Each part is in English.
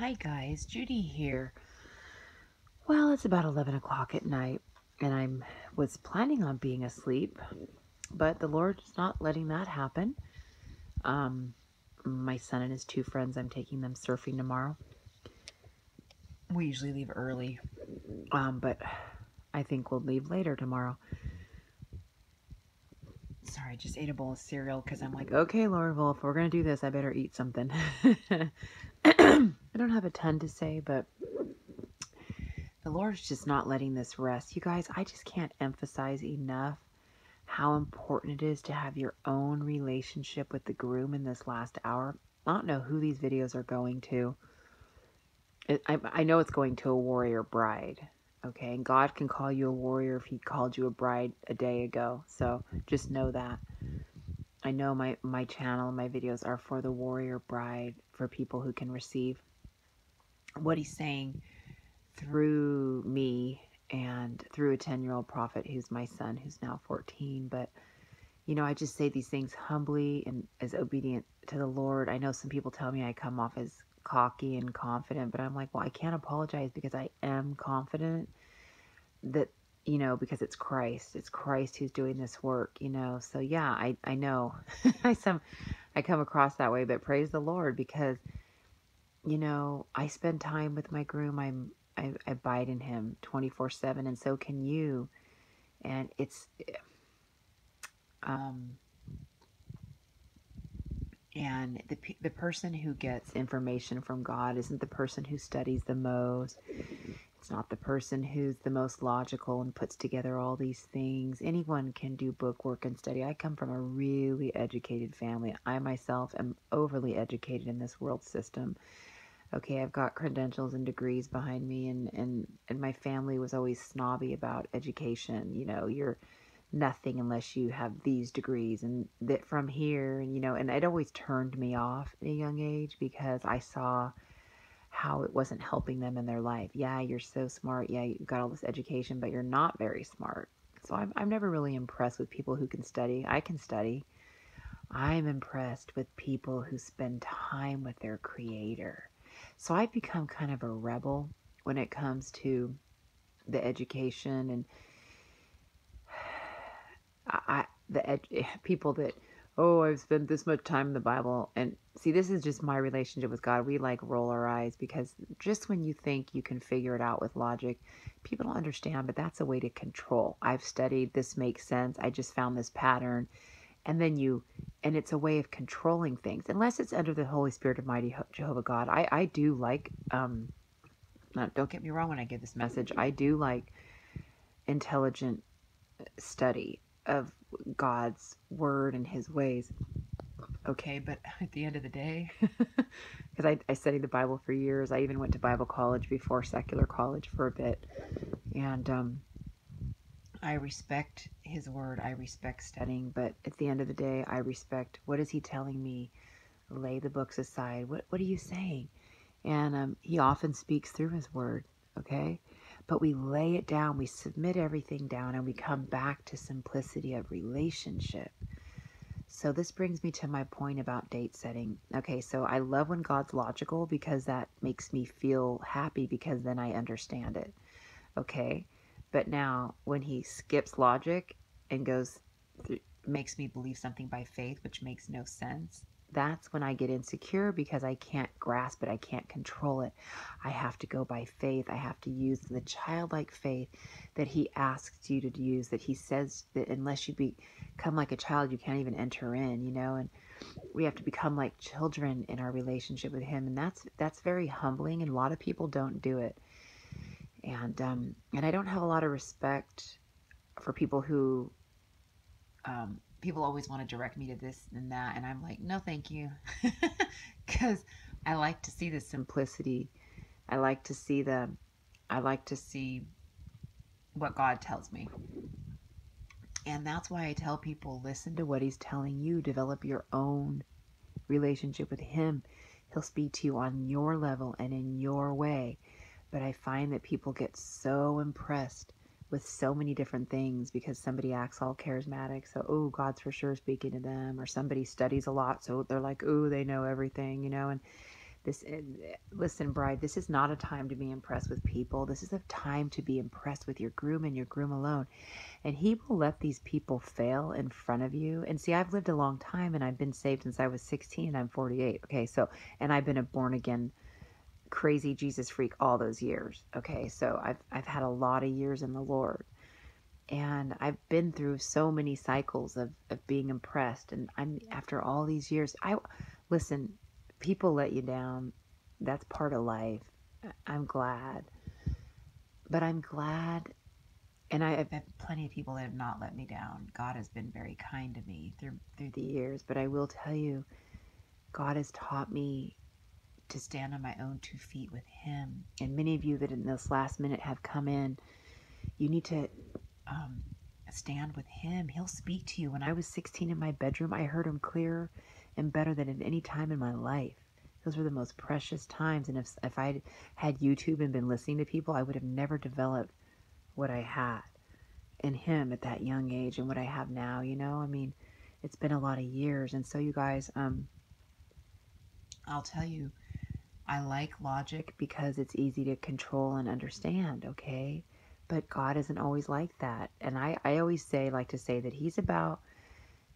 Hi guys, Judy here. Well, it's about 11 o'clock at night, and I was planning on being asleep, but the Lord's not letting that happen. Um, my son and his two friends, I'm taking them surfing tomorrow. We usually leave early, but I think we'll leave later tomorrow. Sorry, I just ate a bowl of cereal because I'm like, okay, Lord, well, if we're going to do this, I better eat something. I don't have a ton to say, but the Lord's just not letting this rest. You guys, I just can't emphasize enough how important it is to have your own relationship with the groom in this last hour. I don't know who these videos are going to. I know it's going to a warrior bride. Okay, and God can call you a warrior if he called you a bride a day ago. So just know that. I know my channel, my videos are for the warrior bride, for people who can receive what he's saying through me and through a 10-year-old prophet who's my son, who's now 14. But, you know, I just say these things humbly and as obedient to the Lord. I know some people tell me I come off as cocky and confident, but I'm like, well, I can't apologize because I am confident that, you know, because it's Christ. It's Christ who's doing this work, you know. So, yeah, I know I come across that way, but praise the Lord because, you know, I spend time with my groom. I abide in him 24/7, and so can you. And it's um and the person who gets information from God isn't the person who studies the most. It's not the person who's the most logical and puts together all these things. Anyone can do book work and study. I come from a really educated family. I myself am overly educated in this world system. Okay, I've got credentials and degrees behind me, and my family was always snobby about education. You know, you're nothing unless you have these degrees and that from here, and you know, and it always turned me off at a young age because I saw how it wasn't helping them in their life. Yeah, you're so smart. Yeah, you've got all this education, but you're not very smart. So I'm never really impressed with people who can study. I can study. I'm impressed with people who spend time with their creator. So I've become kind of a rebel when it comes to the education and people that, oh, I've spent this much time in the Bible. And see, this is just my relationship with God. We like roll our eyes because just when you think you can figure it out with logic, people don't understand, but that's a way to control. I've studied, this makes sense. I just found this pattern. And then and it's a way of controlling things, unless it's under the Holy Spirit of mighty Jehovah God. I do like, don't get me wrong when I give this message, I do like intelligent study of God's word and his ways. Okay, but at the end of the day, because I studied the Bible for years, I even went to Bible college before secular college for a bit. And I respect his word. I respect studying. But at the end of the day, I respect, what is he telling me? Lay the books aside. What are you saying? And he often speaks through his word, okay? But we lay it down, we submit everything down, and we come back to simplicity of relationship. So this brings me to my point about date setting. Okay, so I love when God's logical because that makes me feel happy because then I understand it. Okay, but now when he skips logic and makes me believe something by faith, which makes no sense, that's when I get insecure because I can't grasp it. I can't control it. I have to go by faith. I have to use the childlike faith that he asks you to use, that he says that unless you become like a child, you can't even enter in, you know, and we have to become like children in our relationship with him. And that's very humbling. And a lot of people don't do it. And I don't have a lot of respect for people who, people always want to direct me to this and that, and I'm like, no, thank you, because I like to see the simplicity. I like to see what God tells me, and that's why I tell people, listen to what He's telling you. Develop your own relationship with Him. He'll speak to you on your level and in your way. But I find that people get so impressed with so many different things because somebody acts all charismatic. So, oh, God's for sure speaking to them. Or somebody studies a lot. So they're like, oh, they know everything, you know. And This, listen, bride, this is not a time to be impressed with people. This is a time to be impressed with your groom and your groom alone. And he will let these people fail in front of you. And see, I've lived a long time and I've been saved since I was 16 and I'm 48. Okay, so, and I've been a born again crazy Jesus freak all those years. Okay, so I've had a lot of years in the Lord. And I've been through so many cycles of being impressed. And I'm after all these years, listen, people let you down. That's part of life. I'm glad. But I'm glad, and I've had plenty of people that have not let me down. God has been very kind to me through the years. But I will tell you, God has taught me to stand on my own 2 feet with Him. And many of you that in this last minute have come in, you need to um, stand with Him. He'll speak to you. When I was 16 in my bedroom, I heard Him clearer and better than at any time in my life. Those were the most precious times. And if I'd had YouTube and been listening to people, I would have never developed what I had in Him at that young age and what I have now. I mean, it's been a lot of years. And so you guys, I'll tell you, I like logic because it's easy to control and understand, okay? But God isn't always like that. And I always like to say that He's about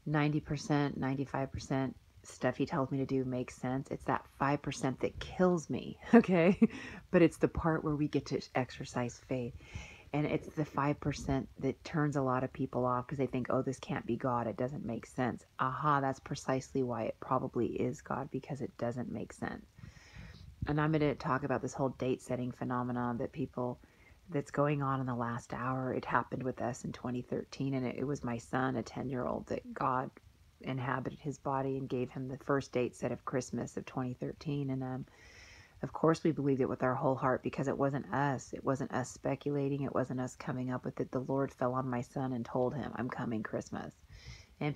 90%, 95% stuff He tells me to do makes sense. It's that 5% that kills me, okay? But it's the part where we get to exercise faith. And it's the 5% that turns a lot of people off because they think, oh, this can't be God. It doesn't make sense. Aha, that's precisely why it probably is God, because it doesn't make sense. And I'm going to talk about this whole date setting phenomenon that's going on in the last hour. It happened with us in 2013, and it was my son, a 10-year-old, that God inhabited his body and gave him the first date set of Christmas of 2013. And of course we believed it with our whole heart because it wasn't us. It wasn't us speculating. It wasn't us coming up with it. The Lord fell on my son and told him, I'm coming Christmas. And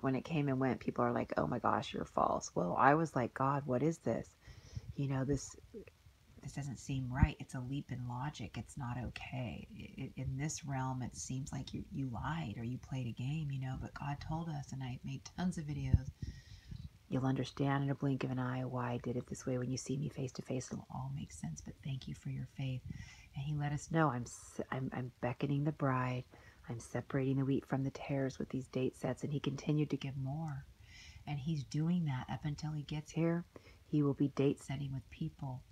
when it came and went, people are like, oh my gosh, you're false. Well, I was like, God, what is this? This doesn't seem right. It's a leap in logic. It's not okay. In this realm, it seems like you lied or you played a game, but God told us, and I made tons of videos. You'll understand in a blink of an eye why I did it this way. When you see me face to face, it'll all make sense, but thank you for your faith. And He let us know I'm beckoning the bride. I'm separating the wheat from the tares with these date sets, and He continued to give more. And He's doing that up until He gets here. He will be date setting with people.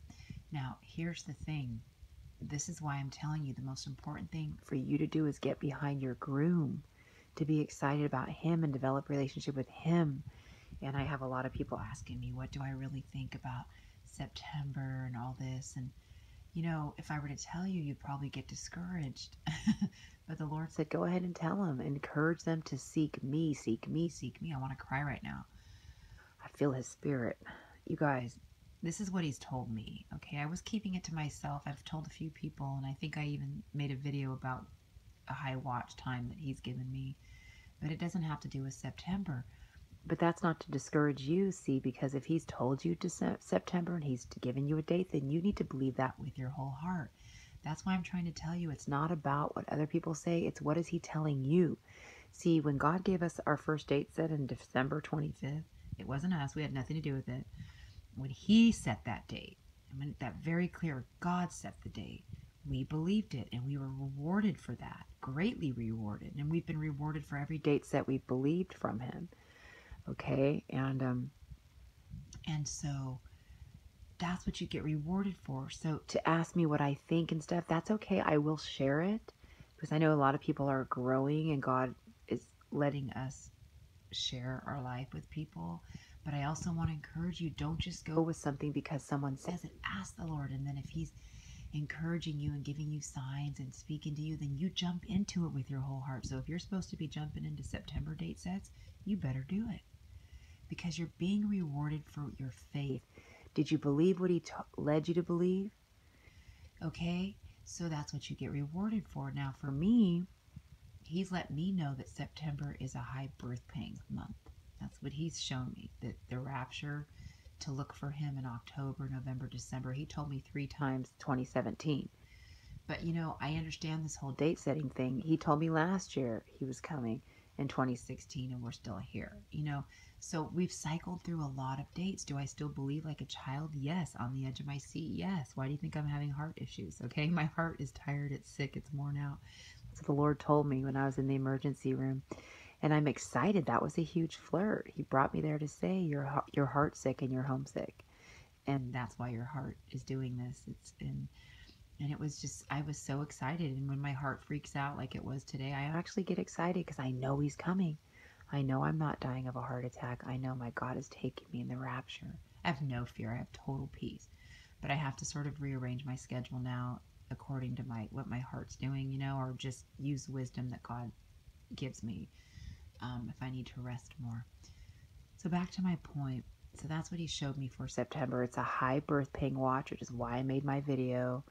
Now, here's the thing. This is why I'm telling you the most important thing for you to do is get behind your groom, to be excited about him and develop a relationship with him. And I have a lot of people asking me, what do I really think about September and all this? And, if I were to tell you, you'd probably get discouraged. But the Lord said, go ahead and tell them. Encourage them to seek me, seek me, seek me. I want to cry right now. I feel His Spirit. You guys, this is what He's told me, okay? I was keeping it to myself. I've told a few people, and I think I even made a video about a high watch time that He's given me. But it doesn't have to do with September. But that's not to discourage you, see, because if He's told you to September and He's given you a date, then you need to believe that with your whole heart. That's why I'm trying to tell you it's not about what other people say. It's what is He telling you. See, when God gave us our first date set in December 25th, it wasn't us. We had nothing to do with it. When He set that date, I mean, that very clear, God set the date. We believed it, and we were rewarded for that, greatly rewarded. And we've been rewarded for every date set we've believed from Him. Okay, and so that's what you get rewarded for. So to ask me what I think and stuff, that's okay. I will share it because I know a lot of people are growing and God is letting us share our life with people. But I also want to encourage you, don't just go with something because someone says it. Ask the Lord, and then if He's encouraging you and giving you signs and speaking to you, then you jump into it with your whole heart. So if you're supposed to be jumping into September date sets, you better do it because you're being rewarded for your faith. Did you believe what He led you to believe? Okay, so that's what you get rewarded for. Now for me, He's let me know that September is a high birth pain month. That's what He's shown me, that the rapture, to look for Him in October, November, December. He told me 3 times 2017. But I understand this whole date setting thing. He told me last year He was coming. in 2016 and we're still here, you know? So we've cycled through a lot of dates. Do I still believe like a child? Yes. On the edge of my seat? Yes. Why do you think I'm having heart issues? Okay. My heart is tired. It's sick. It's worn out. That's what the Lord told me when I was in the emergency room. And I'm excited. That was a huge flirt. He brought me there to say, you're heart sick and you're homesick. And that's why your heart is doing this. And it was just, I was so excited. And when my heart freaks out like it was today, I actually get excited because I know he's coming. I know I'm not dying of a heart attack. I know my God is taking me in the rapture. I have no fear. I have total peace. But I have to sort of rearrange my schedule now according to what my heart's doing, you know, or just use wisdom that God gives me if I need to rest more. So back to my point. So that's what he showed me for September. It's a high birth pain watch, which is why I made my video.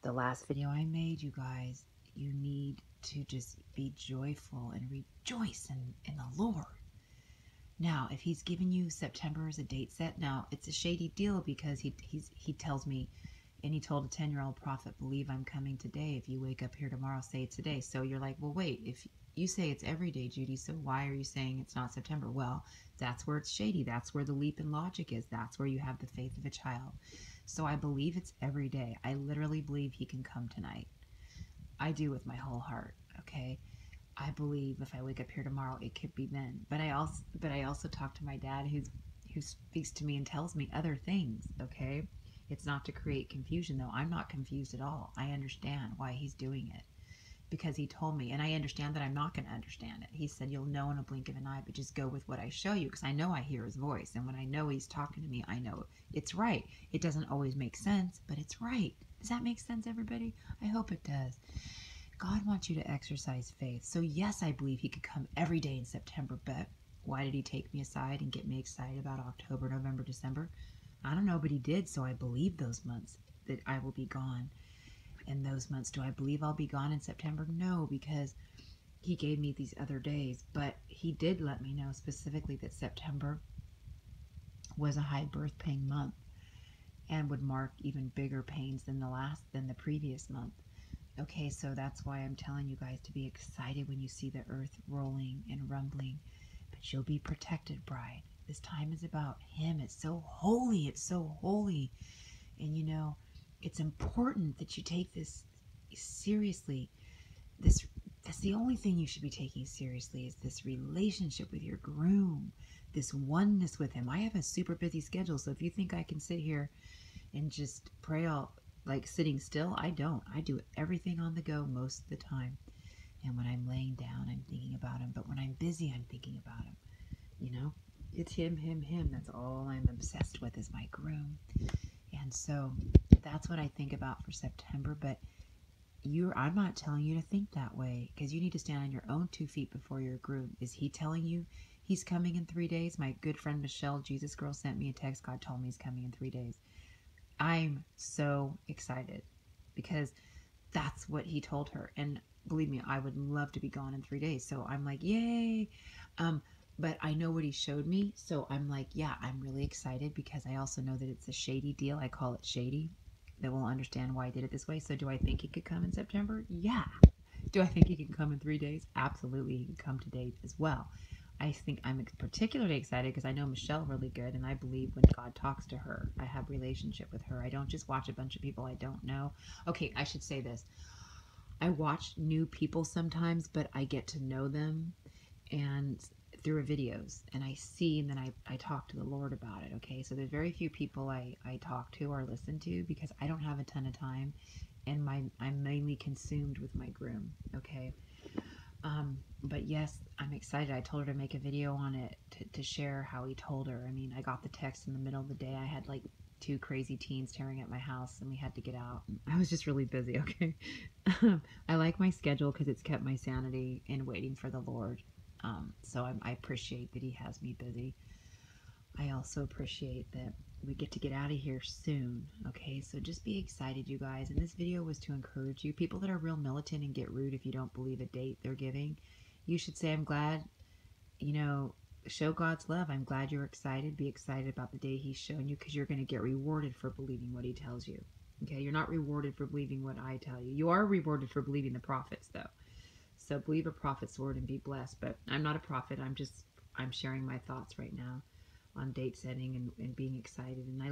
The last video I made, you guys, you need to just be joyful and rejoice in the Lord. Now, if he's given you September as a date set, now it's a shady deal because he tells me, and he told a 10-year-old prophet, believe I'm coming today. If you wake up here tomorrow, say it today. So you're like, well, wait, if you say it's every day, Judy, so why are you saying it's not September? Well, that's where it's shady. That's where the leap in logic is. That's where you have the faith of a child. So I believe it's every day. I literally believe he can come tonight. I do with my whole heart, okay? I believe if I wake up here tomorrow, it could be then. But I also talk to my dad who speaks to me and tells me other things, okay? It's not to create confusion, though. I'm not confused at all. I understand why he's doing it because he told me, and I understand that I'm not going to understand it. He said, you'll know in a blink of an eye, but just go with what I show you because I know I hear his voice. And when I know he's talking to me, I know it's right. It doesn't always make sense, but it's right. Does that make sense, everybody? I hope it does. God wants you to exercise faith. So yes, I believe he could come every day in September, but why did he take me aside and get me excited about October, November, December? I don't know, but he did, so I believe those months that I will be gone. And those months, do I believe I'll be gone in September? No, because he gave me these other days. But he did let me know specifically that September was a high birth pain month and would mark even bigger pains than the previous month. Okay, so that's why I'm telling you guys to be excited when you see the earth rolling and rumbling. But you'll be protected, bride. This time is about him. It's so holy. It's so holy. And you know, it's important that you take this seriously. That's the only thing you should be taking seriously is this relationship with your groom, this oneness with him. I have a super busy schedule, so if you think I can sit here and just pray all like sitting still, I don't. I do everything on the go most of the time. And when I'm laying down, I'm thinking about him. But when I'm busy, I'm thinking about him. You know, it's him, him, him. That's all I'm obsessed with is my groom. And so that's what I think about for September. But I'm not telling you to think that way because you need to stand on your own 2 feet before your groom. Is he telling you he's coming in 3 days? My good friend Michelle, Jesus Girl, sent me a text. God told me he's coming in 3 days. I'm so excited because that's what he told her. And believe me, I would love to be gone in 3 days. So I'm like, yay. But I know what he showed me. So I'm like, yeah, I'm really excited because I also know that it's a shady deal. I call it shady. That will understand why I did it this way. So do I think he could come in September? Yeah. Do I think he can come in 3 days? Absolutely. He can come today as well. I think I'm particularly excited because I know Michelle really good, and I believe when God talks to her, I have a relationship with her. I don't just watch a bunch of people I don't know. Okay, I should say this. I watch new people sometimes, but I get to know them and through videos, and I see, and then I talk to the Lord about it, okay? So there's very few people I talk to or listen to because I don't have a ton of time, and I'm mainly consumed with my groom, okay? But yes, I'm excited. I told her to make a video on it to share how he told her. I mean, I got the text in the middle of the day. I had like 2 crazy teens tearing at my house and we had to get out. I was just really busy, okay? I like my schedule because it's kept my sanity in waiting for the Lord. So I appreciate that he has me busy. I also appreciate that we get out of here soon, okay? So just be excited, you guys. And this video was to encourage you. People that are real militant and get rude if you don't believe a date they're giving, you should say, I'm glad, you know, show God's love. I'm glad you're excited. Be excited about the day he's shown you because you're going to get rewarded for believing what he tells you, okay? You're not rewarded for believing what I tell you. You are rewarded for believing the prophets, though. So believe a prophet's word and be blessed. But I'm not a prophet. I'm sharing my thoughts right now on date setting and being excited. And I